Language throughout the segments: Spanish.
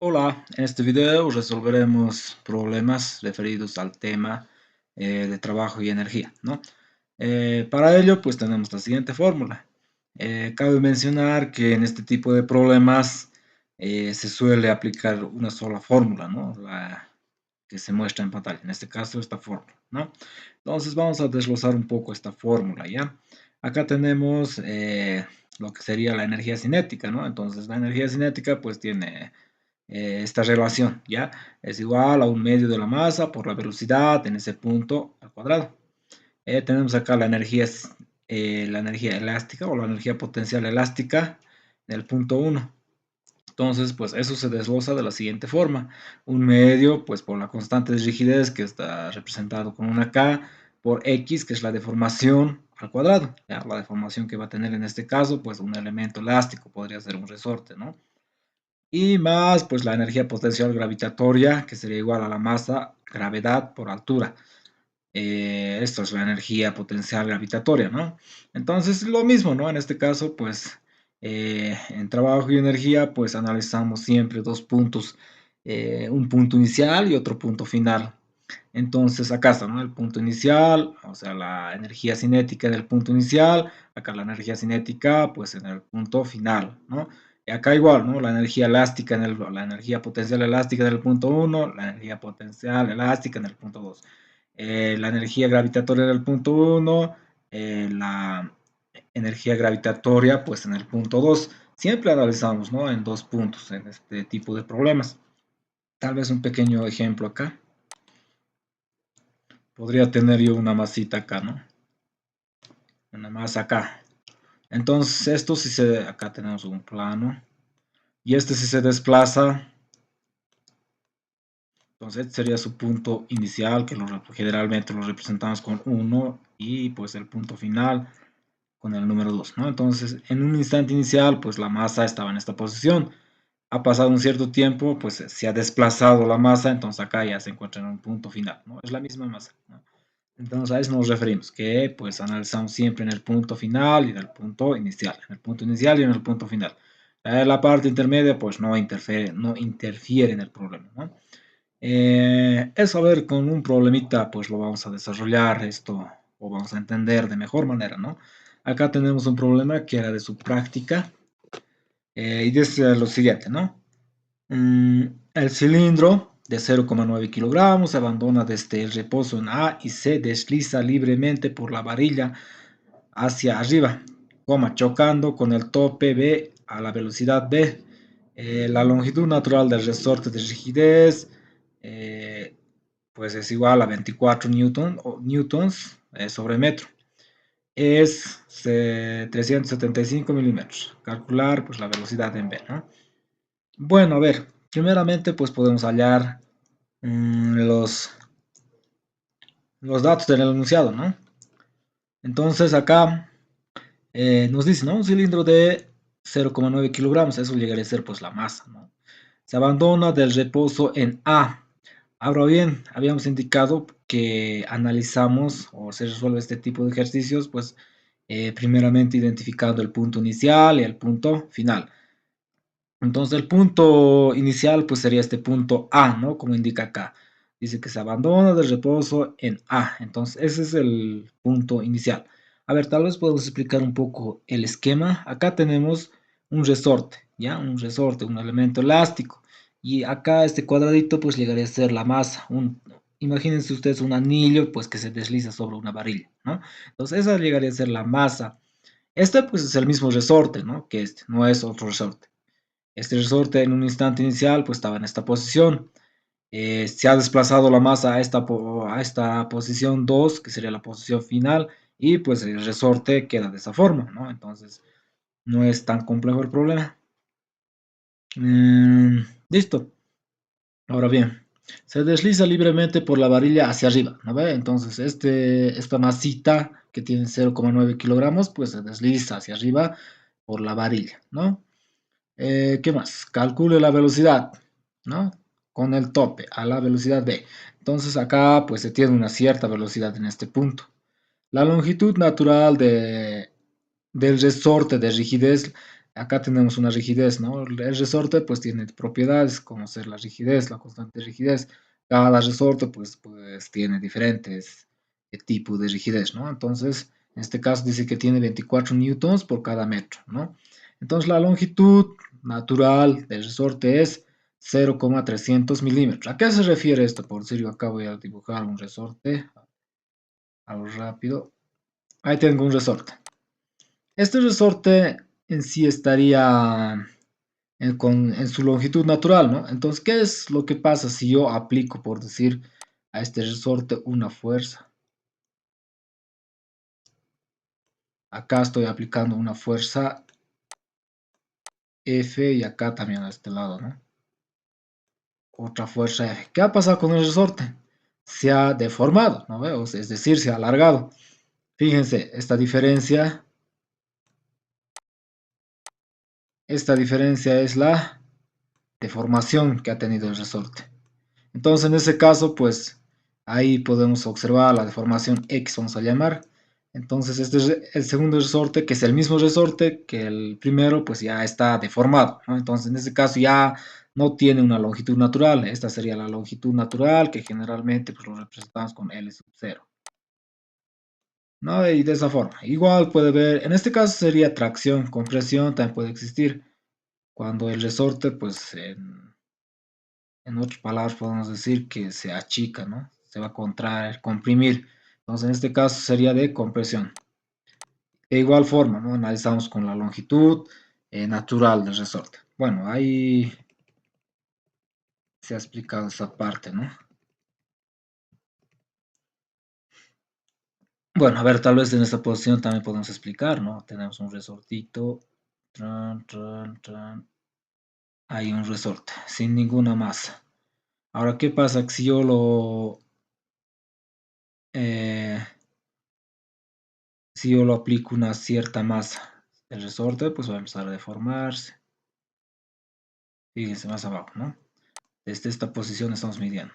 Hola, en este video resolveremos problemas referidos al tema de trabajo y energía, ¿no? Para ello, pues tenemos la siguiente fórmula. Cabe mencionar que en este tipo de problemas se suele aplicar una sola fórmula, ¿no? La que se muestra en pantalla, en este caso esta fórmula, ¿no? Entonces vamos a desglosar un poco esta fórmula, ¿ya? Acá tenemos lo que sería la energía cinética, ¿no? Entonces la energía cinética pues tiene esta relación, ¿ya? Es igual a un medio de la masa por la velocidad en ese punto al cuadrado. Tenemos acá la energía elástica o la energía potencial elástica en el punto 1. Entonces, pues eso se desglosa de la siguiente forma. Un medio, pues por la constante de rigidez que está representado con una K por X, que es la deformación al cuadrado. ¿Ya? La deformación que va a tener en este caso, pues un elemento elástico, podría ser un resorte, ¿no? Y más, pues la energía potencial gravitatoria, que sería igual a la masa, gravedad por altura. Esto es la energía potencial gravitatoria, ¿no? Entonces, lo mismo, ¿no? En este caso, pues, en trabajo y energía, pues analizamos siempre dos puntos, un punto inicial y otro punto final. Entonces, acá está, ¿no? El punto inicial, o sea, la energía cinética del punto inicial, acá la energía cinética, pues en el punto final, ¿no? Y acá igual, ¿no? La energía elástica, la energía potencial elástica en el punto 1, la energía potencial elástica en el punto 2. La energía gravitatoria en el punto 1, la energía gravitatoria, pues en el punto 2. Siempre analizamos, ¿no? En dos puntos en este tipo de problemas. Tal vez un pequeño ejemplo acá. Podría tener yo una masita acá, ¿no? Una masa acá. Entonces esto si acá tenemos un plano. Y este si se desplaza, entonces este sería su punto inicial, que generalmente lo representamos con 1 y pues el punto final con el número 2, ¿no? Entonces en un instante inicial, pues la masa estaba en esta posición. Ha pasado un cierto tiempo, pues se ha desplazado la masa, entonces acá ya se encuentra en un punto final, ¿no? Es la misma masa, ¿no? Entonces a eso nos referimos, que pues analizamos siempre en el punto final y en el punto inicial, en el punto inicial y en el punto final. La parte intermedia pues no interfiere en el problema, ¿no? Eso, a ver, con un problemita pues lo vamos a desarrollar esto o vamos a entender de mejor manera, ¿no? Acá tenemos un problema que era de su práctica y dice lo siguiente, ¿no? El cilindro de 0,9 kilogramos se abandona desde el reposo en A y se desliza libremente por la varilla hacia arriba, chocando con el tope B a la velocidad B. La longitud natural del resorte de rigidez pues es igual a 24 newtons sobre metro. Es 375 milímetros. Calcular pues la velocidad en B, ¿no? Bueno, a ver, primeramente pues podemos hallar los datos del enunciado, ¿no? Entonces acá nos dice, ¿no? Un cilindro de 0,9 kilogramos, eso llegaría a ser pues la masa, ¿no? Se abandona del reposo en A. Ahora bien, habíamos indicado que analizamos o se resuelve este tipo de ejercicios, pues primeramente identificando el punto inicial y el punto final. Entonces el punto inicial pues sería este punto A, ¿no? Como indica acá. Dice que se abandona del reposo en A. Entonces ese es el punto inicial. A ver, tal vez podemos explicar un poco el esquema. Acá tenemos un resorte, ¿ya? Un resorte, un elemento elástico. Y acá este cuadradito pues llegaría a ser la masa. Imagínense ustedes un anillo pues que se desliza sobre una varilla, ¿no? Entonces esa llegaría a ser la masa. Este pues es el mismo resorte, ¿no? Que este, no es otro resorte. Este resorte en un instante inicial pues estaba en esta posición. Se ha desplazado la masa a esta posición 2, que sería la posición final, y pues el resorte queda de esa forma, ¿no? Entonces no es tan complejo el problema. Listo. Ahora bien, se desliza libremente por la varilla hacia arriba, ¿no ve? Entonces esta masita que tiene 0,9 kilogramos pues se desliza hacia arriba por la varilla, ¿no? ¿Qué más? Calcule la velocidad, ¿no? Con el tope a la velocidad b. Entonces acá pues se tiene una cierta velocidad en este punto. La longitud natural del resorte de rigidez Acá tenemos una rigidez, ¿no? El resorte pues tiene propiedades como ser la rigidez, la constante de rigidez. Cada resorte pues tiene diferentes tipos de rigidez, ¿no? Entonces, en este caso dice que tiene 24 newtons por cada metro, ¿no? Entonces la longitud natural del resorte es 0,300 milímetros. ¿A qué se refiere esto? Por decir, yo acá voy a dibujar un resorte a lo rápido. Ahí tengo un resorte. Este resorte en sí estaría en su longitud natural, ¿no? Entonces, ¿qué es lo que pasa si yo aplico, por decir, a este resorte una fuerza? Acá estoy aplicando una fuerza F y acá también a este lado, ¿no? Otra fuerza F. ¿Qué ha pasado con el resorte? Se ha deformado, ¿no veo? Es decir, se ha alargado. Fíjense, esta diferencia es la deformación que ha tenido el resorte. Entonces, en ese caso, pues ahí podemos observar la deformación X, vamos a llamar. Entonces, este es el segundo resorte, que es el mismo resorte que el primero, pues ya está deformado, ¿no? Entonces, en este caso ya no tiene una longitud natural. Esta sería la longitud natural, que generalmente pues, lo representamos con L sub 0. ¿No? Y de esa forma. Igual puede ver, en este caso sería tracción, compresión, también puede existir. Cuando el resorte, pues en otras palabras podemos decir que se achica, ¿no? Se va a contraer, comprimir. Entonces, en este caso sería de compresión. De igual forma, ¿no? Analizamos con la longitud natural del resorte. Bueno, ahí se ha explicado esa parte, ¿no? Bueno, a ver, tal vez en esta posición también podemos explicar, ¿no? Tenemos un resortito. Tran, tran, tran. Hay un resorte, sin ninguna masa. Ahora, ¿qué pasa si yo eh, si yo lo aplico una cierta masa? El resorte pues va a empezar a deformarse. Fíjense más abajo, ¿no? Desde esta posición estamos midiendo.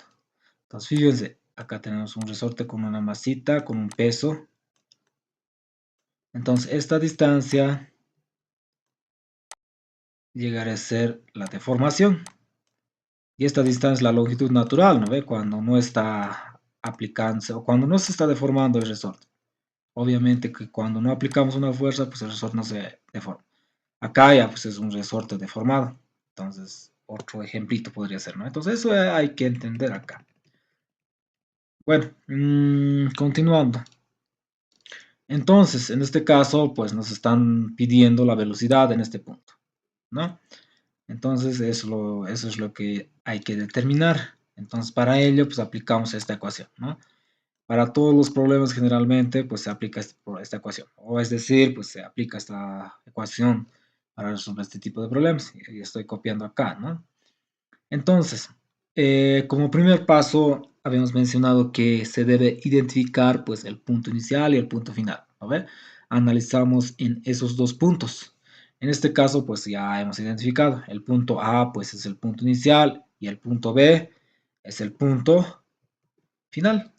Entonces, fíjense, acá tenemos un resorte con una masita, con un peso. Entonces, esta distancia llegará a ser la deformación. Y esta distancia es la longitud natural, ¿no ve? Cuando no está aplicándose o cuando no se está deformando el resorte. Obviamente que cuando no aplicamos una fuerza, pues el resorte no se deforma. Acá ya pues es un resorte deformado. Entonces, otro ejemplito podría ser, ¿no? Entonces, eso hay que entender acá. Bueno, continuando. Entonces, en este caso, pues nos están pidiendo la velocidad en este punto, ¿no? Entonces, eso es lo que hay que determinar. Entonces, para ello, pues aplicamos esta ecuación, ¿no? Para todos los problemas generalmente, pues se aplica esta ecuación. O es decir, pues se aplica esta ecuación para resolver este tipo de problemas. Y estoy copiando acá, ¿no? Entonces, como primer paso, habíamos mencionado que se debe identificar pues el punto inicial y el punto final, ¿no ve? Analizamos en esos dos puntos. En este caso, pues ya hemos identificado. El punto A, pues es el punto inicial y el punto B es el punto final.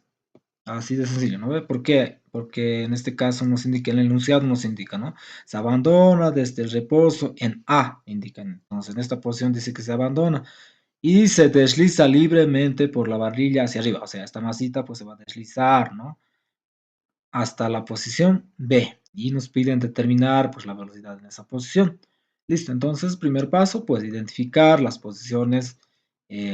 Así de sencillo, ¿no ve? ¿Por qué? Porque en este caso nos indica, en el enunciado nos indica, ¿no? Se abandona desde el reposo en A, indican. Entonces, en esta posición dice que se abandona y se desliza libremente por la barrilla hacia arriba. O sea, esta masita pues se va a deslizar, ¿no? Hasta la posición B. Y nos piden determinar pues la velocidad en esa posición. Listo, entonces, primer paso, pues identificar las posiciones,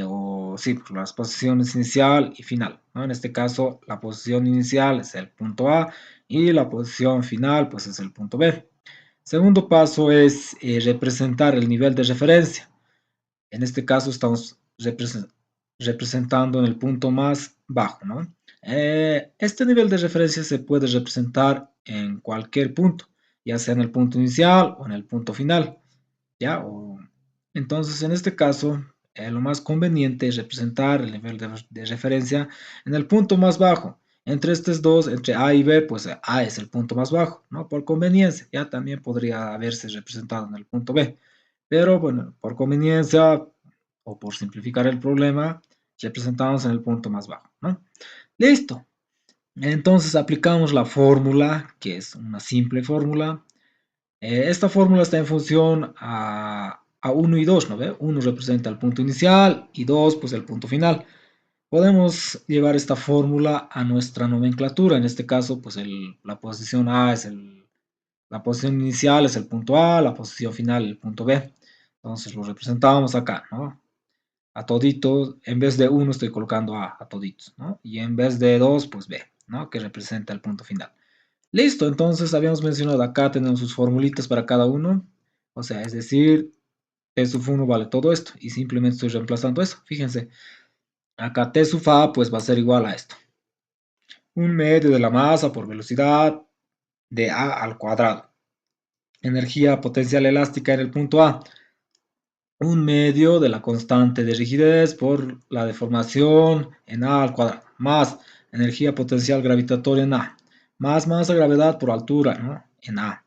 o sí, pues, las posiciones inicial y final, ¿no? En este caso, la posición inicial es el punto A y la posición final pues es el punto B. Segundo paso es representar el nivel de referencia. En este caso estamos representando en el punto más bajo, ¿no? Este nivel de referencia se puede representar en cualquier punto, ya sea en el punto inicial o en el punto final, ¿ya? Entonces, en este caso, lo más conveniente es representar el nivel de referencia en el punto más bajo. Entre estos dos, entre A y B, pues A es el punto más bajo, ¿no? Por conveniencia, ya también podría haberse representado en el punto B. Pero bueno, por conveniencia o por simplificar el problema, representamos en el punto más bajo, ¿no? Listo. Entonces aplicamos la fórmula, que es una simple fórmula, Esta fórmula está en función a 1 y 2, ¿no ve? 1 representa el punto inicial y 2 pues el punto final. Podemos llevar esta fórmula a nuestra nomenclatura. En este caso, pues la posición A es la posición inicial es el punto A, la posición final el punto B. Entonces lo representamos acá, ¿no? A toditos, en vez de 1 estoy colocando A toditos, ¿no? Y en vez de 2, pues B, ¿no? Que representa el punto final. Listo, entonces habíamos mencionado acá tenemos sus formulitas para cada uno. O sea, es decir, T sub 1 vale todo esto y simplemente estoy reemplazando eso. Fíjense, acá T sub A pues va a ser igual a esto. Un medio de la masa por velocidad de A al cuadrado. Energía potencial elástica en el punto A. Un medio de la constante de rigidez por la deformación en A al cuadrado. Más energía potencial gravitatoria en A. Más masa gravedad por altura, ¿no? En A.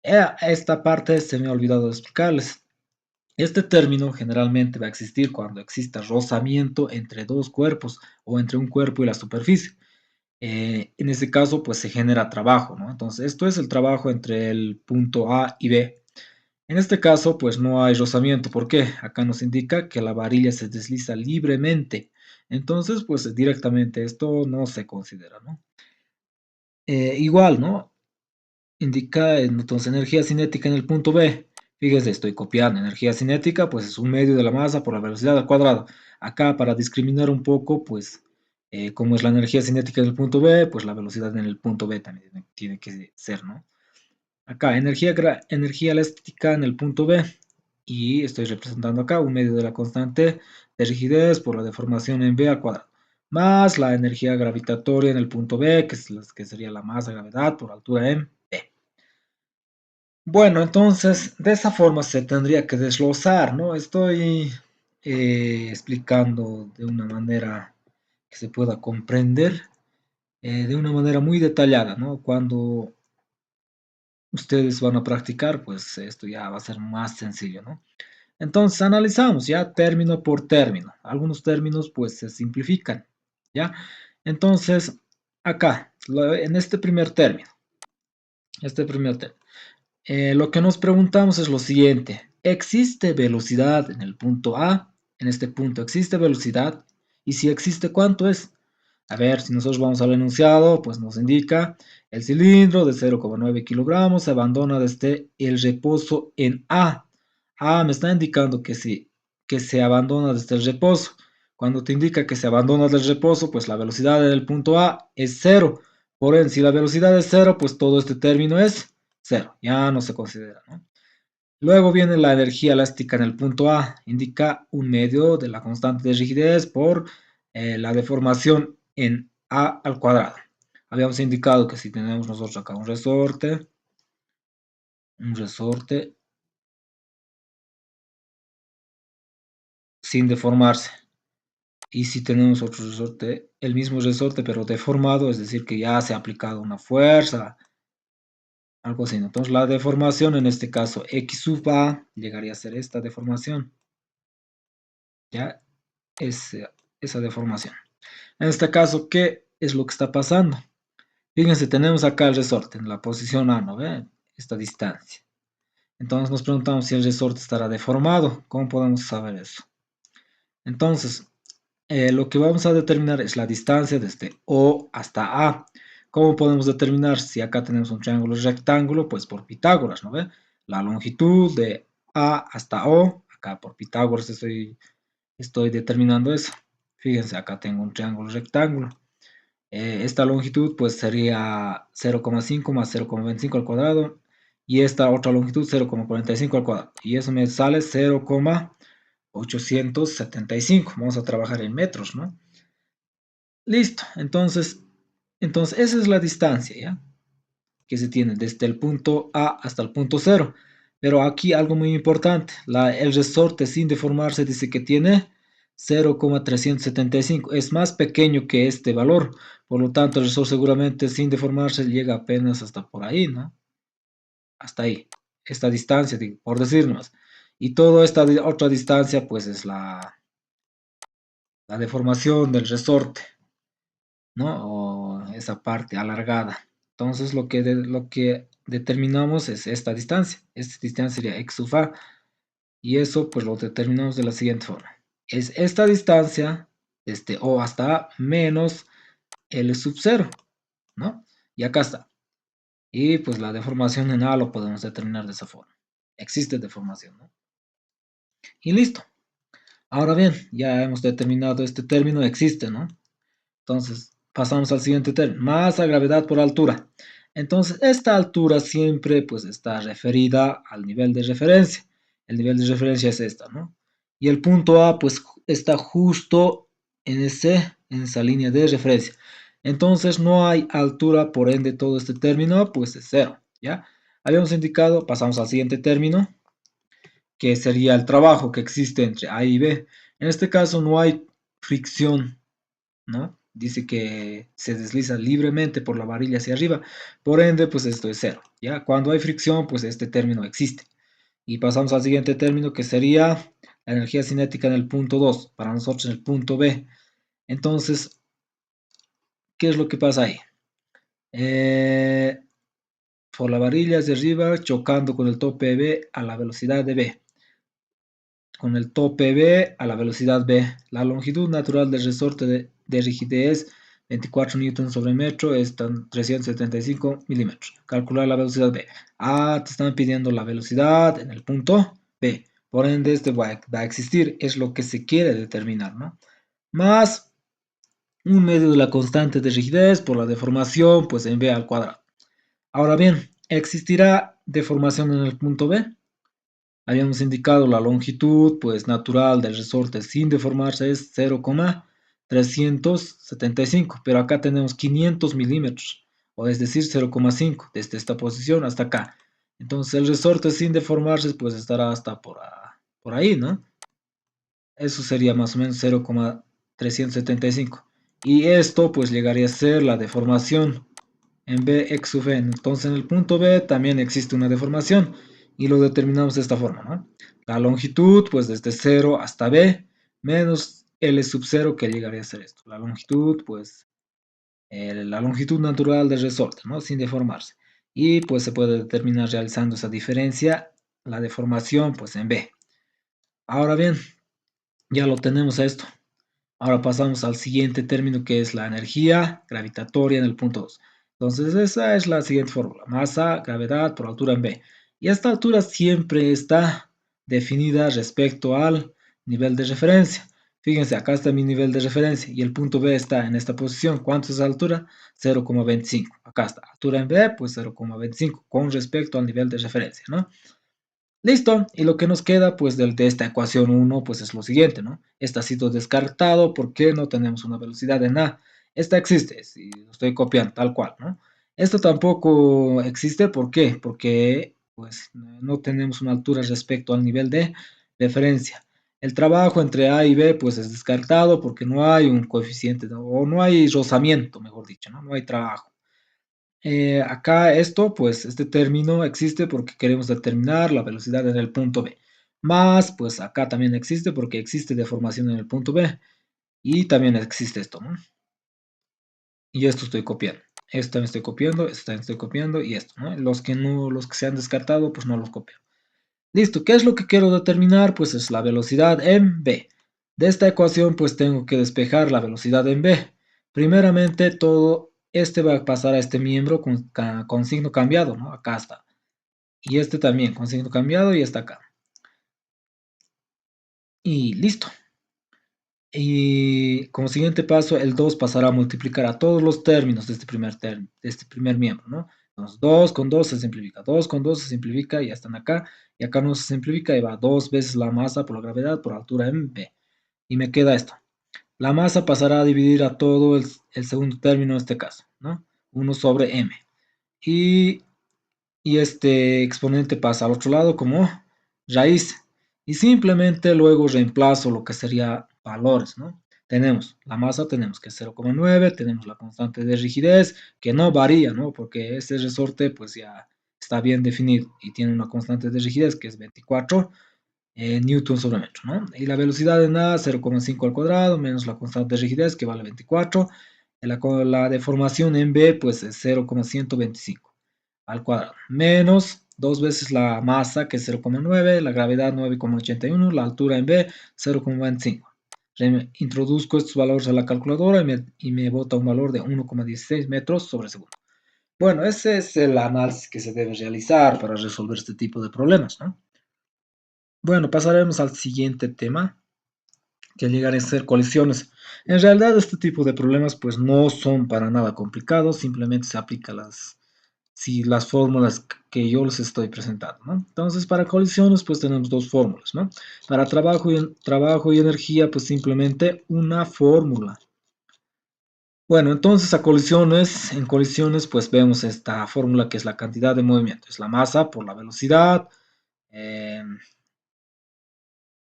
Esta parte se me ha olvidado de explicarles. Este término generalmente va a existir cuando exista rozamiento entre dos cuerpos o entre un cuerpo y la superficie. En ese caso, pues se genera trabajo, ¿no? Entonces, esto es el trabajo entre el punto A y B. En este caso, pues no hay rozamiento. ¿Por qué? Acá nos indica que la varilla se desliza libremente. Entonces, pues directamente esto no se considera, ¿no? Igual, ¿no? Indica entonces energía cinética en el punto B. Fíjese, estoy copiando. Energía cinética, pues es un medio de la masa por la velocidad al cuadrado. Acá, para discriminar un poco, pues, como es la energía cinética en el punto B, pues la velocidad en el punto B también tiene que ser, ¿no? Acá, energía elástica en el punto B. Y estoy representando acá un medio de la constante de rigidez por la deformación en B al cuadrado. Más la energía gravitatoria en el punto B, que sería la masa gravedad por altura en B. Bueno, entonces de esa forma se tendría que desglosar, ¿no? Estoy explicando de una manera que se pueda comprender, de una manera muy detallada, ¿no? Cuando ustedes van a practicar, pues esto ya va a ser más sencillo, ¿no? Entonces analizamos ya término por término. Algunos términos pues se simplifican, ¿ya? Entonces, acá, en este primer término. Lo que nos preguntamos es lo siguiente. ¿Existe velocidad en el punto A? En este punto existe velocidad. Y si existe, ¿cuánto es? A ver, si nosotros vamos al enunciado, pues nos indica el cilindro de 0,9 kilogramos se abandona desde el reposo en A. A me está indicando que sí, que se abandona desde el reposo. Cuando te indica que se abandona del reposo, pues la velocidad del punto A es cero. Por ende, si la velocidad es cero, pues todo este término es cero, ya no se considera, ¿no? Luego viene la energía elástica en el punto A, indica un medio de la constante de rigidez por la deformación en A al cuadrado. Habíamos indicado que si tenemos nosotros acá un resorte sin deformarse, y si tenemos otro resorte, el mismo resorte pero deformado, es decir, que ya se ha aplicado una fuerza, algo así, ¿no? Entonces la deformación, en este caso X sub A, llegaría a ser esta deformación, ¿ya? Esa deformación. En este caso, ¿qué es lo que está pasando? Fíjense, tenemos acá el resorte en la posición A, ¿no ve? Esta distancia. Entonces nos preguntamos si el resorte estará deformado. ¿Cómo podemos saber eso? Entonces, lo que vamos a determinar es la distancia desde O hasta A. ¿Cómo podemos determinar si acá tenemos un triángulo rectángulo? Pues por Pitágoras, ¿no ve? La longitud de A hasta O, acá por Pitágoras estoy determinando eso. Fíjense, acá tengo un triángulo rectángulo. Esta longitud pues sería 0,5 más 0,25 al cuadrado y esta otra longitud 0,45 al cuadrado y eso me sale 0,875. Vamos a trabajar en metros, ¿no? Listo, entonces esa es la distancia, ¿ya? Que se tiene desde el punto A hasta el punto cero. Pero aquí algo muy importante, el resorte sin deformarse dice que tiene 0,375. Es más pequeño que este valor. Por lo tanto, el resorte seguramente sin deformarse llega apenas hasta por ahí, ¿no? Hasta ahí. Esta distancia, por decirnos. Y toda esta otra distancia, pues es la deformación del resorte, ¿no? O esa parte alargada. Entonces, lo que determinamos es esta distancia. Esta distancia sería x sub a. Y eso pues lo determinamos de la siguiente forma. Es esta distancia, desde O hasta A, menos L sub 0, ¿no? Y acá está. Y pues la deformación en A lo podemos determinar de esa forma. Existe deformación, ¿no? Y listo. Ahora bien, ya hemos determinado este término, existe, ¿no? Entonces, pasamos al siguiente término. Masa, gravedad por altura. Entonces, esta altura siempre pues está referida al nivel de referencia. El nivel de referencia es esta, ¿no? Y el punto A pues está justo en esa línea de referencia. Entonces, no hay altura, por ende, todo este término pues es cero, ¿ya? Habíamos indicado, pasamos al siguiente término, que sería el trabajo que existe entre A y B. En este caso no hay fricción, ¿no? Dice que se desliza libremente por la varilla hacia arriba, por ende, pues esto es cero, ¿ya? Cuando hay fricción, pues este término existe. Y pasamos al siguiente término, que sería la energía cinética en el punto 2, para nosotros en el punto B. Entonces, ¿qué es lo que pasa ahí? Por la varilla hacia arriba, chocando con el tope B a la velocidad de B. Con el tope B a la velocidad B. La longitud natural del resorte de rigidez 24 newtons sobre metro es 375 milímetros. Calcular la velocidad B. Te están pidiendo la velocidad en el punto B. Por ende, este va a existir. Es lo que se quiere determinar, ¿no? Más un medio de la constante de rigidez por la deformación, pues en B al cuadrado. Ahora bien, ¿existirá deformación en el punto B? Habíamos indicado la longitud pues natural del resorte sin deformarse es 0,375, pero acá tenemos 500 milímetros, o es decir 0,5 desde esta posición hasta acá. Entonces el resorte sin deformarse pues estará hasta por ahí, ¿no? Eso sería más o menos 0,375. Y esto pues llegaría a ser la deformación en B x sub n. Entonces en el punto B también existe una deformación y lo determinamos de esta forma, ¿no? La longitud, pues desde 0 hasta B, menos L sub 0, que llegaría a ser esto. La longitud, pues la longitud natural del resorte, ¿no? Sin deformarse. Y pues se puede determinar realizando esa diferencia, la deformación, pues en B. Ahora bien, ya lo tenemos a esto. Ahora pasamos al siguiente término, que es la energía gravitatoria en el punto 2. Entonces esa es la siguiente fórmula. Masa, gravedad por altura en B. Y esta altura siempre está definida respecto al nivel de referencia. Fíjense, acá está mi nivel de referencia y el punto B está en esta posición. ¿Cuánto es la altura? 0,25. Acá está. Altura en B, pues 0,25 con respecto al nivel de referencia, ¿no? Listo, y lo que nos queda pues de esta ecuación 1 pues es lo siguiente, ¿no? Esta ha sido descartado porque no tenemos una velocidad en A. Esta existe, si lo estoy copiando tal cual, ¿no? Esto tampoco existe, ¿por qué? Porque pues no tenemos una altura respecto al nivel de referencia. El trabajo entre A y B pues es descartado porque no hay un coeficiente, ¿no? O no hay rozamiento, mejor dicho, ¿no? No hay trabajo. Acá esto, pues este término existe porque queremos determinar la velocidad en el punto B. Más, pues acá también existe porque existe deformación en el punto B. Y también existe esto, ¿no? Y esto estoy copiando. Esto también estoy copiando, esto también estoy copiando y esto, ¿no? Los que no, los que se han descartado, pues no los copio. Listo, ¿qué es lo que quiero determinar? Pues es la velocidad en B. De esta ecuación, pues tengo que despejar la velocidad en B. Primeramente, todo este va a pasar a este miembro con signo cambiado, ¿no? Acá está. Y este también, con signo cambiado y está acá. Y listo. Y como siguiente paso, el 2 pasará a multiplicar a todos los términos de este primer miembro, ¿no? Entonces, 2 con 2 se simplifica, 2 con 2 se simplifica, y ya están acá, y acá no se simplifica, y va 2 veces la masa por la gravedad por altura en B. Y me queda esto. La masa pasará a dividir a todo el segundo término en este caso, ¿no? 1 sobre M. Y, y este exponente pasa al otro lado como raíz. Y simplemente luego reemplazo lo que sería valores, ¿no? Tenemos la masa, tenemos que es 0,9, tenemos la constante de rigidez, que no varía, ¿no? Porque este resorte pues ya está bien definido y tiene una constante de rigidez que es 24 newton sobre metro, ¿no? Y la velocidad en A, 0,5 al cuadrado, menos la constante de rigidez, que vale 24. La deformación en B, pues es 0,125. al cuadrado, menos 2 veces la masa, que es 0,9, la gravedad 9,81, la altura en B 0,25. Introduzco estos valores a la calculadora y me bota un valor de 1,16 metros sobre segundo. Bueno, ese es el análisis que se debe realizar para resolver este tipo de problemas, ¿no? Bueno, pasaremos al siguiente tema, que llegar a ser colisiones. En realidad, este tipo de problemas pues no son para nada complicados, simplemente se aplica las fórmulas que yo les estoy presentando, ¿no? Entonces, para colisiones pues tenemos dos fórmulas, ¿no? Para trabajo y energía pues simplemente una fórmula. Bueno, entonces en colisiones pues vemos esta fórmula que es la cantidad de movimiento, es la masa por la velocidad, eh,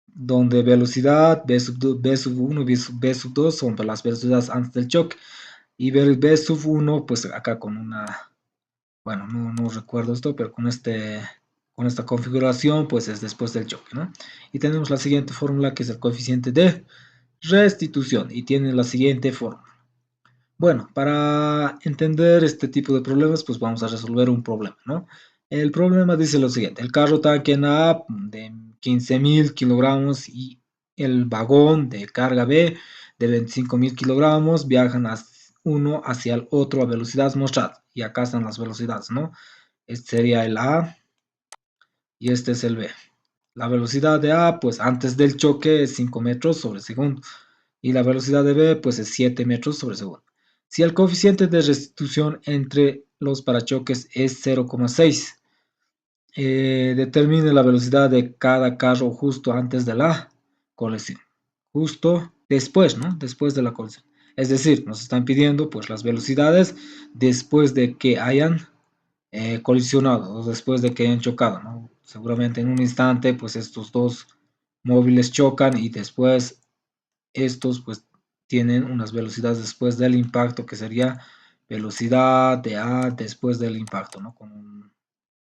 donde velocidad, B sub 1 y B sub 2 son las velocidades antes del choque. Y B sub 1, pues acá con una, bueno, no recuerdo esto, pero con esta configuración, pues es después del choque, ¿no? Y tenemos la siguiente fórmula que es el coeficiente de restitución y tiene la siguiente fórmula. Bueno, para entender este tipo de problemas, pues vamos a resolver un problema, ¿no? El problema dice lo siguiente, el carro tanque en A de 15.000 kilogramos y el vagón de carga B de 25.000 kilogramos viajan uno hacia el otro a velocidades mostradas. Y acá están las velocidades, ¿no? Este sería el A y este es el B. La velocidad de A, pues antes del choque es 5 metros sobre segundo. Y la velocidad de B, pues es 7 metros sobre segundo. Si el coeficiente de restitución entre los parachoques es 0,6, determine la velocidad de cada carro justo antes de la colisión. Justo después, ¿no? Después de la colisión. Es decir, nos están pidiendo pues las velocidades después de que hayan colisionado o después de que hayan chocado, ¿no? Seguramente en un instante pues estos dos móviles chocan y después estos pues tienen unas velocidades después del impacto que sería velocidad de A después del impacto, ¿no? Con un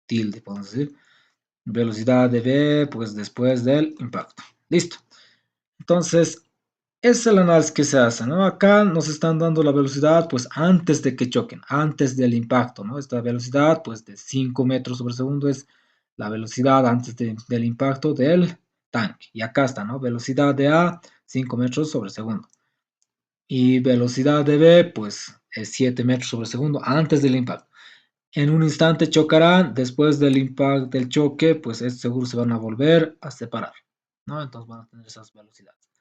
tilde, podemos decir. Velocidad de B pues después del impacto. Listo. Entonces, ese es el análisis que se hace, ¿no? Acá nos están dando la velocidad pues antes de que choquen, antes del impacto, ¿no? Esta velocidad pues de 5 metros sobre segundo es la velocidad antes del impacto del tanque. Y acá está, ¿no? Velocidad de A, 5 metros sobre segundo. Y velocidad de B, pues es 7 metros sobre segundo antes del impacto. En un instante chocarán, después del impacto del choque, pues es seguro se van a volver a separar, ¿no? Entonces van a tener esas velocidades.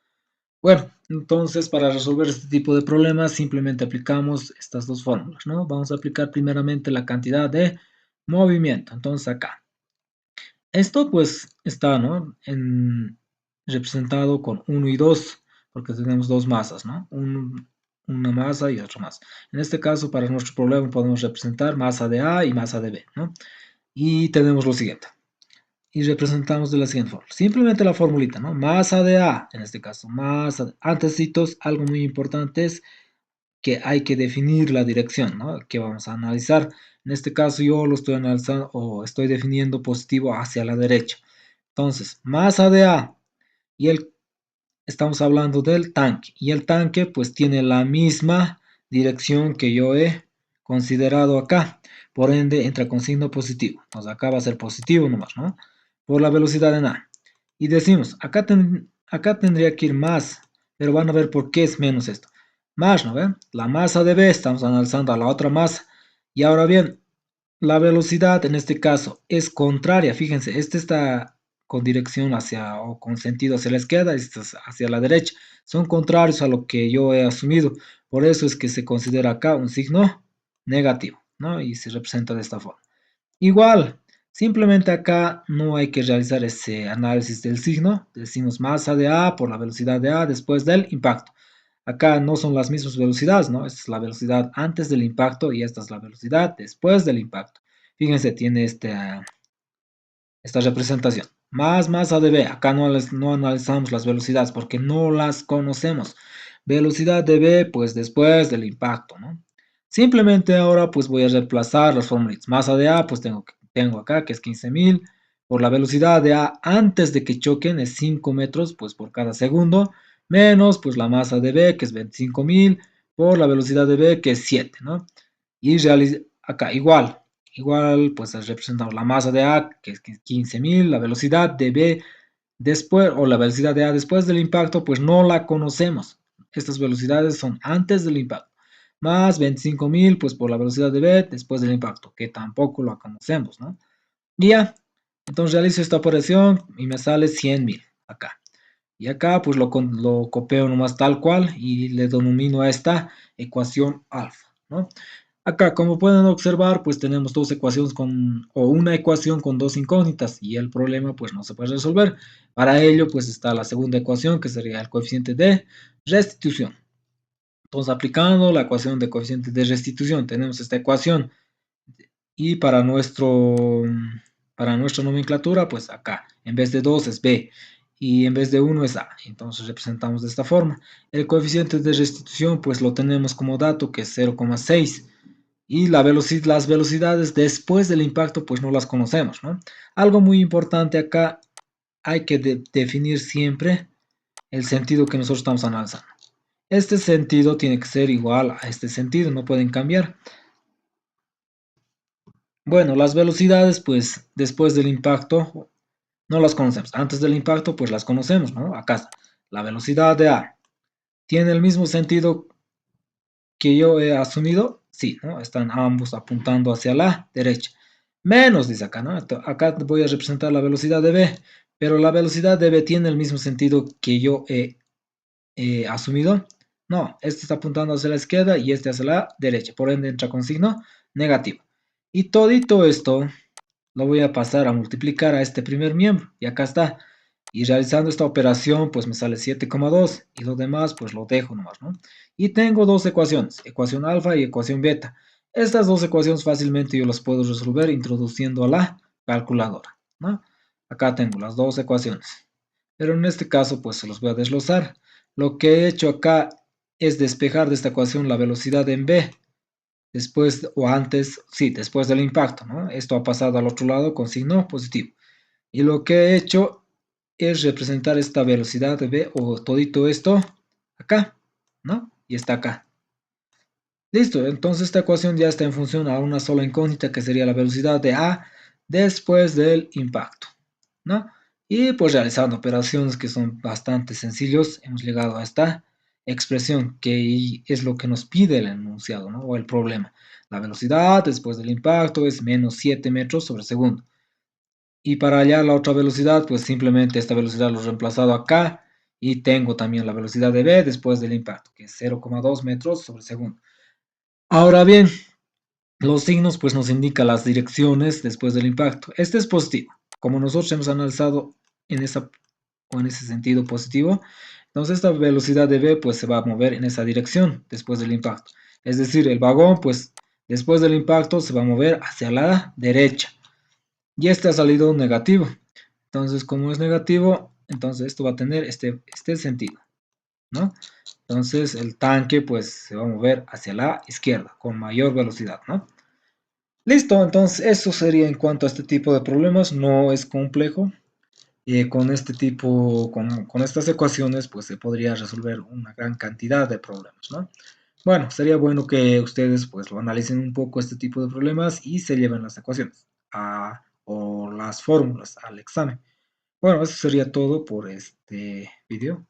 Bueno, entonces para resolver este tipo de problemas simplemente aplicamos estas dos fórmulas, ¿no? Vamos a aplicar primeramente la cantidad de movimiento. Entonces acá. Esto pues está, ¿no? Representado con 1 y 2, porque tenemos dos masas, ¿no? Una masa y otra masa. En este caso, para nuestro problema podemos representar masa de A y masa de B, ¿no? Y tenemos lo siguiente. Y representamos de la siguiente forma. Simplemente la formulita, ¿no? Masa de A, en este caso, masa de... Antecitos, algo muy importante es que hay que definir la dirección, ¿no? Que vamos a analizar. En este caso yo lo estoy analizando o estoy definiendo positivo hacia la derecha. Entonces, masa de A y estamos hablando del tanque. Y el tanque pues tiene la misma dirección que yo he considerado acá. Por ende, entra con signo positivo. Entonces acá va a ser positivo nomás, ¿no? Por la velocidad en A. Y decimos, acá tendría que ir más, pero van a ver por qué es menos esto. Más, ¿no ven? La masa de B, estamos analizando a la otra masa. Y ahora bien, la velocidad en este caso es contraria. Fíjense, este está con dirección hacia o con sentido hacia la izquierda, este es hacia la derecha. Son contrarios a lo que yo he asumido. Por eso es que se considera acá un signo negativo, ¿no? Y se representa de esta forma. Igual, simplemente acá no hay que realizar ese análisis del signo. Decimos masa de A por la velocidad de A después del impacto. Acá no son las mismas velocidades, ¿no? Esta es la velocidad antes del impacto y esta es la velocidad después del impacto. Fíjense, tiene esta representación. Más masa de B. Acá no analizamos las velocidades porque no las conocemos. Velocidad de B, pues después del impacto, ¿no? Simplemente ahora pues voy a reemplazar las fórmulas. Masa de A, pues tengo acá que es 15.000. Por la velocidad de A antes de que choquen es 5 metros pues por cada segundo. Menos pues la masa de B que es 25.000 por la velocidad de B que es 7, ¿no? Y acá igual. igual pues representamos la masa de A, que es 15.000, la velocidad de B después, o la velocidad de A después del impacto, pues no la conocemos. Estas velocidades son antes del impacto. Más 25.000, pues por la velocidad de B después del impacto, que tampoco la conocemos, ¿no? Y ya, entonces realizo esta operación y me sale 100.000 acá. Y acá pues lo copio nomás tal cual y le denomino a esta ecuación alfa, ¿no? Acá, como pueden observar, pues tenemos dos ecuaciones o una ecuación con dos incógnitas y el problema pues no se puede resolver. Para ello pues está la segunda ecuación que sería el coeficiente de restitución. Entonces aplicando la ecuación de coeficiente de restitución tenemos esta ecuación y para nuestra nomenclatura pues acá en vez de 2 es B y en vez de 1 es A. Entonces representamos de esta forma. El coeficiente de restitución pues lo tenemos como dato que es 0,6 y las velocidades después del impacto pues no las conocemos, ¿no? Algo muy importante acá, hay que definir siempre el sentido que nosotros estamos analizando. Este sentido tiene que ser igual a este sentido, no pueden cambiar. Bueno, las velocidades pues después del impacto no las conocemos. Antes del impacto pues las conocemos, ¿no? Acá está. La velocidad de A tiene el mismo sentido que yo he asumido, sí, ¿no? Están ambos apuntando hacia la derecha. Menos, dice acá, ¿no? Acá voy a representar la velocidad de B, pero la velocidad de B tiene el mismo sentido que yo he asumido. No, este está apuntando hacia la izquierda y este hacia la derecha, por ende entra con signo negativo. Y todito esto lo voy a pasar a multiplicar a este primer miembro, y acá está. Y realizando esta operación, pues me sale 7,2 y lo demás, pues lo dejo nomás, ¿no? Y tengo dos ecuaciones, ecuación alfa y ecuación beta. Estas dos ecuaciones fácilmente yo las puedo resolver introduciendo a la calculadora, ¿no? Acá tengo las dos ecuaciones. Pero en este caso, pues se los voy a desglosar. Lo que he hecho acá es despejar de esta ecuación la velocidad en B después o antes, sí, después del impacto, ¿no? Esto ha pasado al otro lado con signo positivo. Y lo que he hecho es representar esta velocidad de B o todito esto acá, ¿no? Y está acá. Listo, entonces esta ecuación ya está en función a una sola incógnita que sería la velocidad de A después del impacto, ¿no? Y pues realizando operaciones que son bastante sencillos, hemos llegado a esta expresión que es lo que nos pide el enunciado, ¿no? O el problema. La velocidad después del impacto es menos 7 metros sobre segundo. Y para hallar la otra velocidad, pues simplemente esta velocidad lo he reemplazado acá y tengo también la velocidad de B después del impacto, que es 0,2 metros sobre segundo. Ahora bien, los signos pues nos indican las direcciones después del impacto. Este es positivo. Como nosotros hemos analizado en en ese sentido positivo, entonces esta velocidad de B pues se va a mover en esa dirección después del impacto. Es decir, el vagón pues después del impacto se va a mover hacia la derecha. Y este ha salido negativo. Entonces, como es negativo, entonces esto va a tener este sentido, ¿no? Entonces el tanque pues se va a mover hacia la izquierda con mayor velocidad, ¿no? Listo, entonces eso sería en cuanto a este tipo de problemas, no es complejo. Con este tipo, con estas ecuaciones, pues se podría resolver una gran cantidad de problemas, ¿no? Bueno, sería bueno que ustedes pues lo analicen un poco este tipo de problemas y se lleven las ecuaciones o las fórmulas al examen. Bueno, eso sería todo por este video.